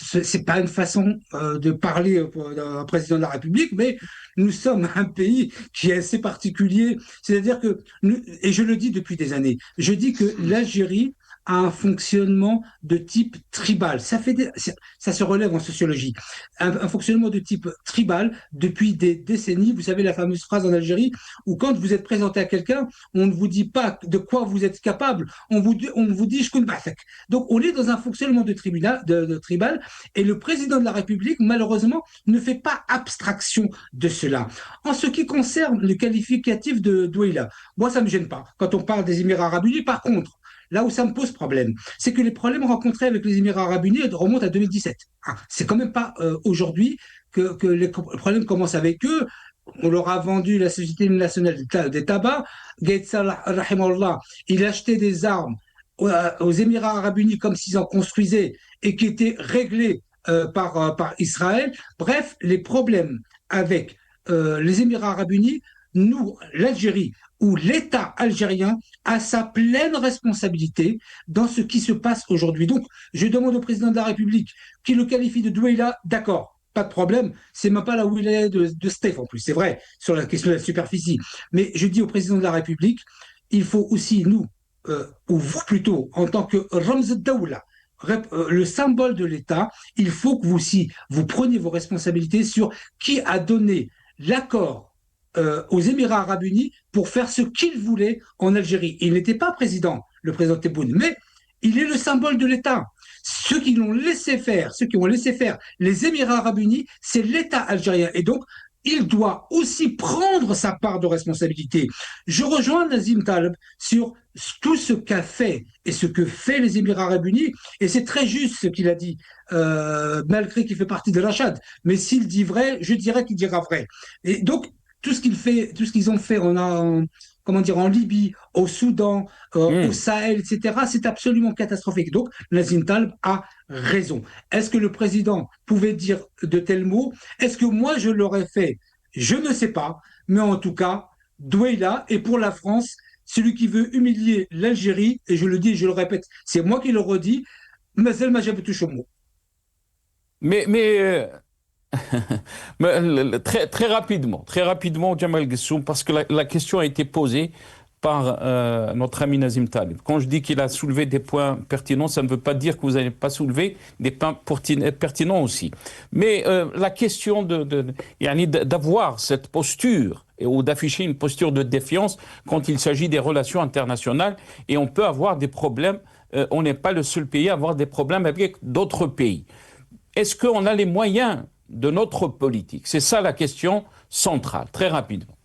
une façon de parler d'un président de la République, mais nous sommes un pays qui est assez particulier, c'est-à-dire que, et je le dis depuis des années, je dis que l'Algérie a un fonctionnement de type tribal. Ça se relève en sociologie. Un fonctionnement de type tribal depuis des décennies. Vous savez la fameuse phrase en Algérie où quand vous êtes présenté à quelqu'un, on ne vous dit pas de quoi vous êtes capable, on vous dit « je connais pas ». Donc on est dans un fonctionnement de tribal et le président de la République, malheureusement, ne fait pas abstraction de cela. En ce qui concerne le qualificatif de Douaïla, moi ça ne me gêne pas. Quand on parle des Émirats Arabes Unis, par contre, là où ça me pose problème, c'est que les problèmes rencontrés avec les Émirats Arabes Unis remontent à 2017. C'est quand même pas aujourd'hui que les problèmes commencent avec eux. On leur a vendu la Société nationale des tabacs. Gaïd Salah, rahimahullah, il achetait des armes aux Émirats Arabes Unis comme s'ils en construisaient et qui étaient réglés par Israël. Bref, les problèmes avec les Émirats Arabes Unis, nous, l'Algérie, où l'État algérien a sa pleine responsabilité dans ce qui se passe aujourd'hui. Donc, je demande au président de la République qui le qualifie de Douaïla, d'accord, pas de problème, c'est même pas la wilaya de Steph en plus, c'est vrai, sur la question de la superficie. Mais je dis au président de la République, il faut aussi nous, ou vous plutôt, en tant que Ramz Daoula, le symbole de l'État, il faut que vous aussi, vous preniez vos responsabilités sur qui a donné l'accord aux Émirats arabes unis pour faire ce qu'il voulait en Algérie. Il n'était pas président, le président Tebboune, mais il est le symbole de l'État. Ceux qui l'ont laissé faire, ceux qui ont laissé faire les Émirats arabes unis, c'est l'État algérien. Et donc, il doit aussi prendre sa part de responsabilité. Je rejoins Nazim Taleb sur tout ce qu'a fait et ce que fait les Émirats arabes unis. Et c'est très juste ce qu'il a dit, malgré qu'il fait partie de l'Achad. Mais s'il dit vrai, je dirais qu'il dira vrai. Et donc, tout ce qu'il fait, tout ce qu'ils ont fait comment dire, en Libye, au Soudan, au Sahel, etc., c'est absolument catastrophique. Donc, Nazim Taleb a raison. Est-ce que le président pouvait dire de tels mots? Est-ce que moi, je l'aurais fait? Je ne sais pas. Mais en tout cas, Douaïla est pour la France celui qui veut humilier l'Algérie, et je le dis et je le répète, c'est moi qui le redis, Mazel Majab Touchoumou. Mais très rapidement, Jamal Gessoum, parce que la question a été posée par notre ami Nazim Taleb. Quand je dis qu'il a soulevé des points pertinents, ça ne veut pas dire que vous n'avez pas soulevé des points pertinents aussi. Mais la question d'avoir cette posture ou d'afficher une posture de défiance quand il s'agit des relations internationales, et on peut avoir des problèmes, on n'est pas le seul pays à avoir des problèmes avec d'autres pays. Est-ce qu'on a les moyens de notre politique? C'est ça la question centrale, très rapidement.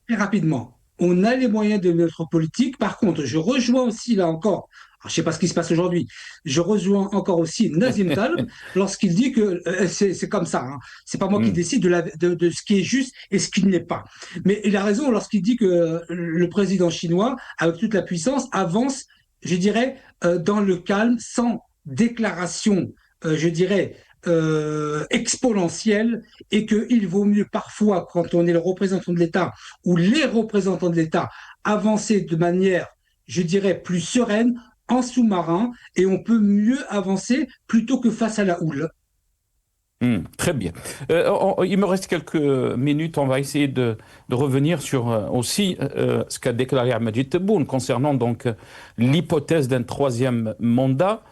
Très rapidement. On a les moyens de notre politique. Par contre, je rejoins aussi, là encore, je ne sais pas ce qui se passe aujourd'hui, je rejoins encore aussi Nazim Taleb lorsqu'il dit que c'est comme ça. Hein. Ce n'est pas moi qui décide de ce qui est juste et ce qui ne l'est pas. Mais il a raison lorsqu'il dit que le président chinois, avec toute la puissance, avance, je dirais, dans le calme, sans déclaration, je dirais, exponentielle, et qu'il vaut mieux parfois, quand on est le représentant de l'État ou les représentants de l'État, avancer de manière, je dirais, plus sereine, en sous-marin, et on peut mieux avancer plutôt que face à la houle. Très bien. Il me reste quelques minutes. On va essayer de revenir sur aussi ce qu'a déclaré Majid Tebboune concernant donc l'hypothèse d'un troisième mandat.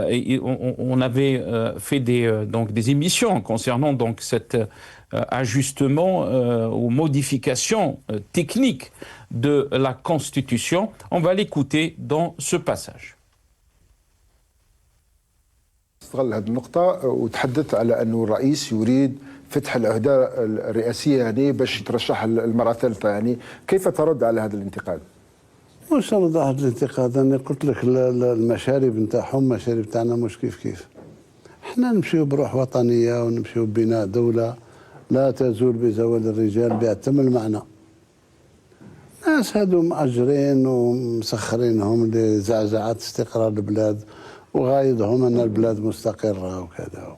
Et on avait fait des émissions concernant donc cet ajustement ou modification technique de la Constitution. On va l'écouter dans ce passage. استغل هذه النقطة وتحدث على أنه الرئيس يريد فتح الأهداء الرئاسية يعني باش يترشح المرة الثالثة يعني كيف ترد على هذا الانتقاد؟ واش رد على هذا الانتقاد؟ أنا قلت لك المشارب نتاعهم مشارب تاعنا مش كيف احنا نمشيو بروح وطنية ونمشيو ببناء دولة لا تزول بزوال الرجال بأتم المعنى. الناس هادو مأجرين ومسخرينهم لزعزعة استقرار البلاد وغايدهم أن البلاد مستقرة وكذا.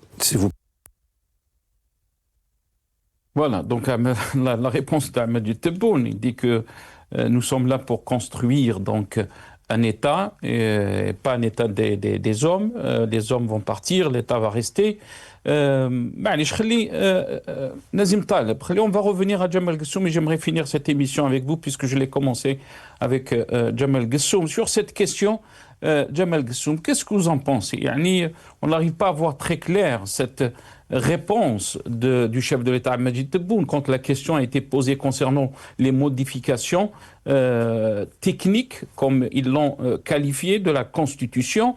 Voilà, donc la réponse d'Ahmed Tebboune, il dit que nous sommes là pour construire donc un État, et pas un État des hommes. Les hommes vont partir, l'État va rester. Nazim Taleb, on va revenir à Jamal Gessoum, et j'aimerais finir cette émission avec vous, puisque je l'ai commencé avec Jamal Gessoum. Sur cette question, Jamal Gessoum, qu'est-ce que vous en pensez? On n'arrive pas à voir très clair cette réponse du chef de l'État Majid Tebboune quand la question a été posée concernant les modifications techniques, comme ils l'ont qualifié, de la Constitution.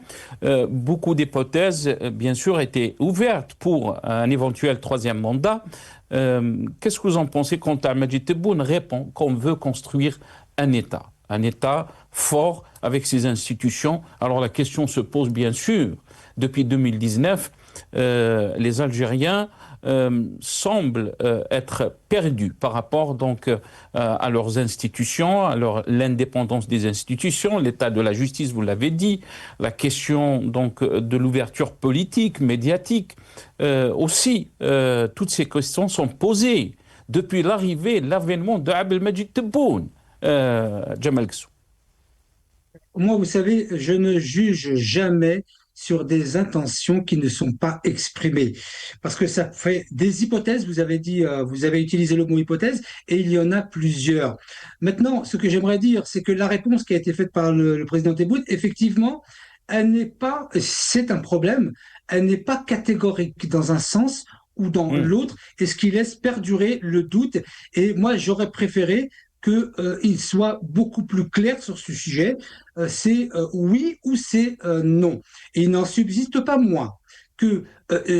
Beaucoup d'hypothèses, bien sûr, étaient ouvertes pour un éventuel troisième mandat. Qu'est-ce que vous en pensez quand Majid Tebboune répond qu'on veut construire un État fort avec ses institutions? Alors la question se pose bien sûr, depuis 2019, les Algériens semblent être perdus par rapport donc à leurs institutions, à l'indépendance des institutions, l'état de la justice, vous l'avez dit, la question donc de l'ouverture politique, médiatique, aussi toutes ces questions sont posées depuis l'arrivée, l'avènement de Abdelmadjid Tebboune, Jamal Ksou? Moi, vous savez, je ne juge jamais sur des intentions qui ne sont pas exprimées. Parce que ça fait des hypothèses, vous avez dit, vous avez utilisé le mot hypothèse, et il y en a plusieurs. Maintenant, ce que j'aimerais dire, c'est que la réponse qui a été faite par le président Tebboune, effectivement, elle n'est pas, c'est un problème, elle n'est pas catégorique dans un sens ou dans l'autre, et ce qui laisse perdurer le doute. Et moi, j'aurais préféré qu'il soit beaucoup plus clair sur ce sujet. C'est oui ou c'est non. Et il n'en subsiste pas moins que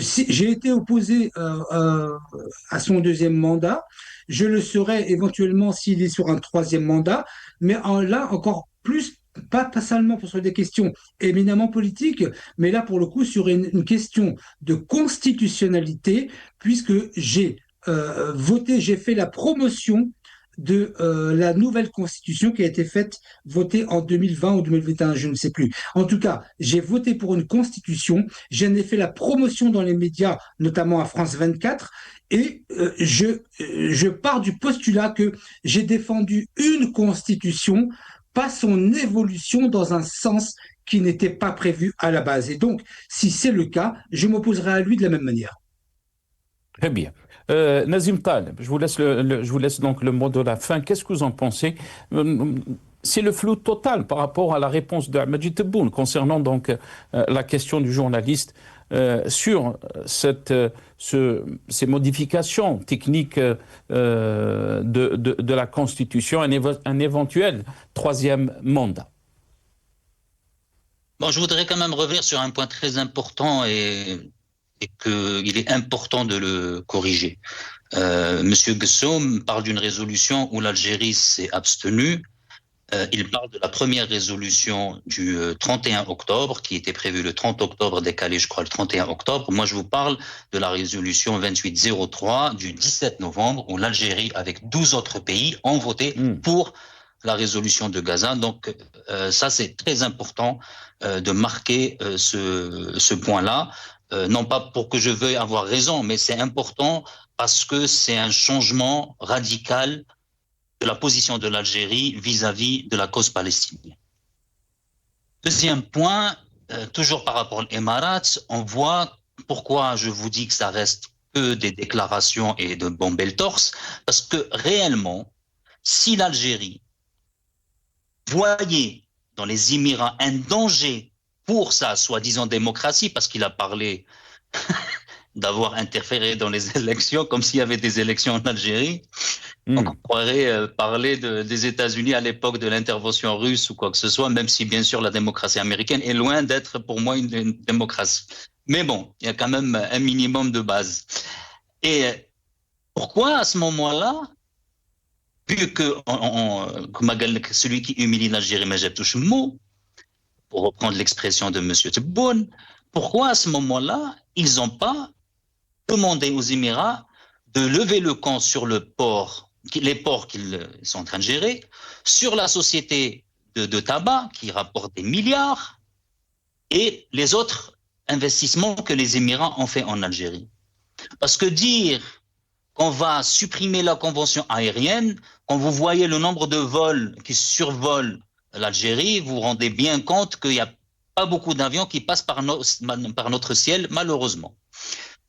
si j'ai été opposé à son deuxième mandat, je le serai éventuellement s'il est sur un troisième mandat, mais là encore plus, pas seulement sur des questions éminemment politiques, mais là pour le coup sur une question de constitutionnalité, puisque j'ai voté, j'ai fait la promotion de la nouvelle constitution qui a été faite, votée en 2020 ou 2021, je ne sais plus. En tout cas, j'ai voté pour une constitution, j'en ai fait la promotion dans les médias, notamment à France 24, et je pars du postulat que j'ai défendu une constitution, pas son évolution dans un sens qui n'était pas prévu à la base. Et donc, si c'est le cas, je m'opposerai à lui de la même manière. Très bien. Nazim Taleb, je vous laisse donc le mot de la fin. Qu'est-ce que vous en pensez? C'est le flou total par rapport à la réponse de Abdelmadjid Tebboune concernant donc la question du journaliste sur ces modifications techniques de la Constitution, un éventuel troisième mandat. Bon, je voudrais quand même revenir sur un point très important et qu'il est important de le corriger. Monsieur Guessoum parle d'une résolution où l'Algérie s'est abstenue. Il parle de la première résolution du 31 octobre, qui était prévue le 30 octobre, décalé, je crois, le 31 octobre. Moi, je vous parle de la résolution 2803 du 17 novembre, où l'Algérie, avec 12 autres pays, ont voté pour la résolution de Gaza. Donc, ça, c'est très important de marquer ce point-là. Non pas pour que je veuille avoir raison, mais c'est important parce que c'est un changement radical de la position de l'Algérie vis-à-vis de la cause palestinienne. Deuxième point, toujours par rapport aux Émirats, on voit pourquoi je vous dis que ça reste que des déclarations et de bomber le torse, parce que réellement, si l'Algérie voyait dans les Émirats un danger pour sa soi-disant démocratie, parce qu'il a parlé d'avoir interféré dans les élections, comme s'il y avait des élections en Algérie. On croirait parler des États-Unis à l'époque de l'intervention russe ou quoi que ce soit, même si bien sûr la démocratie américaine est loin d'être pour moi une démocratie. Mais bon, il y a quand même un minimum de base. Et pourquoi à ce moment-là, vu que celui qui humilie l'Algérie, Majed touche le mot, pour reprendre l'expression de M. Tebboune, pourquoi à ce moment-là, ils n'ont pas demandé aux Émirats de lever le camp sur les ports qu'ils sont en train de gérer, sur la société de tabac qui rapporte des milliards et les autres investissements que les Émirats ont fait en Algérie. Parce que dire qu'on va supprimer la convention aérienne, quand vous voyez le nombre de vols qui survolent l'Algérie, vous vous rendez bien compte qu'il n'y a pas beaucoup d'avions qui passent par notre ciel, malheureusement.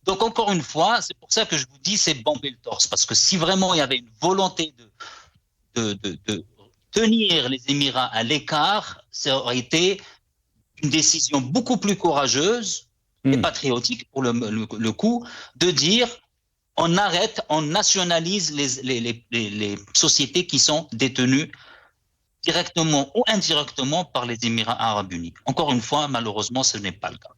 Donc, encore une fois, c'est pour ça que je vous dis, c'est bomber le torse. Parce que si vraiment il y avait une volonté de tenir les Émirats à l'écart, ça aurait été une décision beaucoup plus courageuse et patriotique, pour le coup, de dire on arrête, on nationalise les sociétés qui sont détenues directement ou indirectement par les Émirats arabes unis. Encore une fois, malheureusement, ce n'est pas le cas.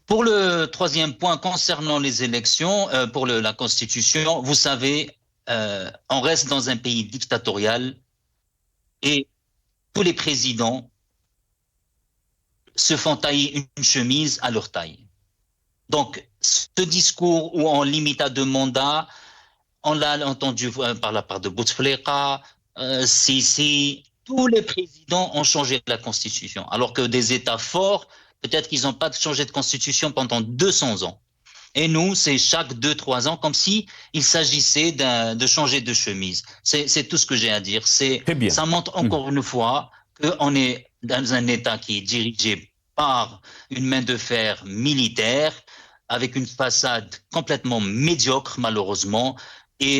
Pour le troisième point concernant les élections, pour la Constitution, vous savez, on reste dans un pays dictatorial et tous les présidents se font tailler une chemise à leur taille. Donc, ce discours où on limite à 2 mandats, on l'a entendu par la part de Bouteflika, Sisi, tous les présidents ont changé la Constitution, alors que des États forts, peut-être qu'ils n'ont pas changé de Constitution pendant 200 ans. Et nous, c'est chaque 2-3 ans, comme si il s'agissait de changer de chemise. C'est tout ce que j'ai à dire. Ça montre encore une fois qu'on est dans un État qui est dirigé par une main de fer militaire, avec une façade complètement médiocre, malheureusement, et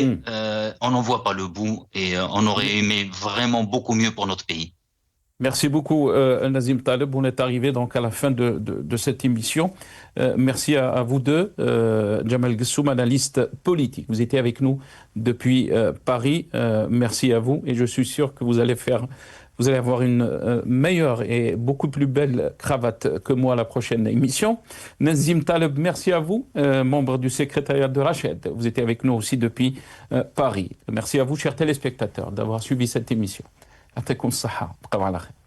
on n'en voit pas le bout, et on aurait aimé vraiment beaucoup mieux pour notre pays. Merci beaucoup, Nazim Taleb. On est arrivé donc à la fin de cette émission. Merci à vous deux. Jamal Gessoum, analyste politique. Vous étiez avec nous depuis Paris. Merci à vous. Et je suis sûr que vous allez avoir une meilleure et beaucoup plus belle cravate que moi à la prochaine émission. Nazim Taleb, merci à vous, membre du secrétariat de Rached. Vous étiez avec nous aussi depuis Paris. Merci à vous, chers téléspectateurs, d'avoir suivi cette émission. يعطيكم الصحة بقوا على خير.